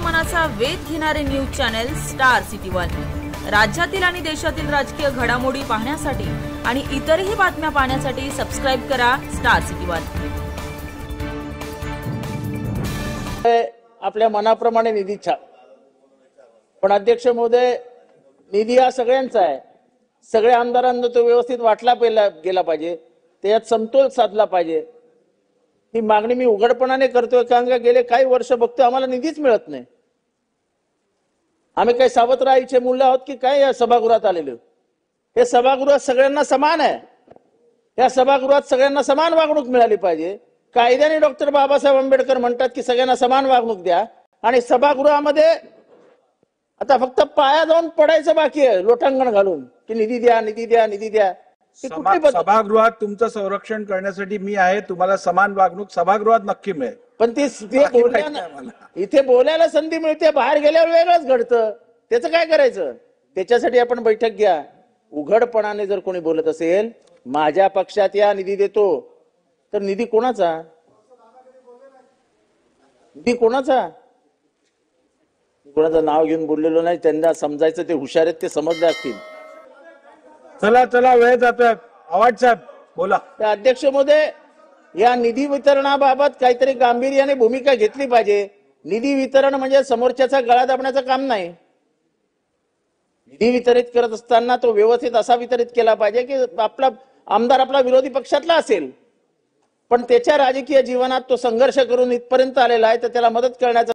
जनमनाचा वेध घेणारे news channel star city one. राज्यातील आणि देशातील राजकीय घडामोडी पाहण्यासाठी आणि इतरही बातम्या पाहण्यासाठी सबस्क्राइब करा स्टार सिटी वन। आपल्या मनाप्रमाणे निधी छाप, पण अध्यक्ष महोदय, निधी हा सगळ्यांचा आहे। सगळ्या आमदारांना तो व्यवस्थित वाटला गेला पाहिजे, त्यात समतोल साधला पाहिजे। ही मागणी मी उघडपणाने करतोय, कारण का गेले काही वर्ष बघतोय आम्हाला निधीच मिळत नाही। आम्ही काही सावत्रआईचे मुलं आहोत की काय या सभागृहात आलेलो? हे सभागृह सगळ्यांना समान आहे। या सभागृहात सगळ्यांना समान वागणूक मिळाली पाहिजे। कायद्याने डॉक्टर बाबासाहेब आंबेडकर म्हणतात की सगळ्यांना समान वागणूक द्या, आणि सभागृहामध्ये आता फक्त पाया जाऊन पडायचं बाकी आहे, लोटांगण घालून की निधी द्या, निधी द्या, निधी द्या। सभागृहात तुमचं संरक्षण करण्यासाठी मी आहे, तुम्हाला समान वागणूक सभागृहात नक्की मिळेल। पण इथे बोलायला संधी मिळते, बाहेर गेल्यावर वेगळंच घडतं, त्याचं काय करायचं? त्याच्यासाठी आपण बैठक घ्या। उघडपणाने जर कोणी बोलत असेल माझ्या पक्षात या निधी देतो, तर निधी कोणाचा? निधी कोणाचा? कोणाचं नाव घेऊन बोललेलो नाही, त्यांना समजायचं, ते हुशार आहेत, ते समजले असतील। चला चला, वेळ जातोय। आवाज साहेब बोला। अध्यक्ष महोदय, या निधी वितरणाबाबत काहीतरी गांभीर्याने भूमिका घेतली पाहिजे। निधी वितरण म्हणजे समोरच्याचा गळा दाबण्याचं काम नाही। निधी वितरित करत असताना तो व्यवस्थित असा वितरित केला पाहिजे की आपला आमदार आपला विरोधी पक्षातला असेल, पण त्याच्या राजकीय जीवनात तो संघर्ष करून इथपर्यंत आलेला आहे, तर त्याला मदत करण्याचा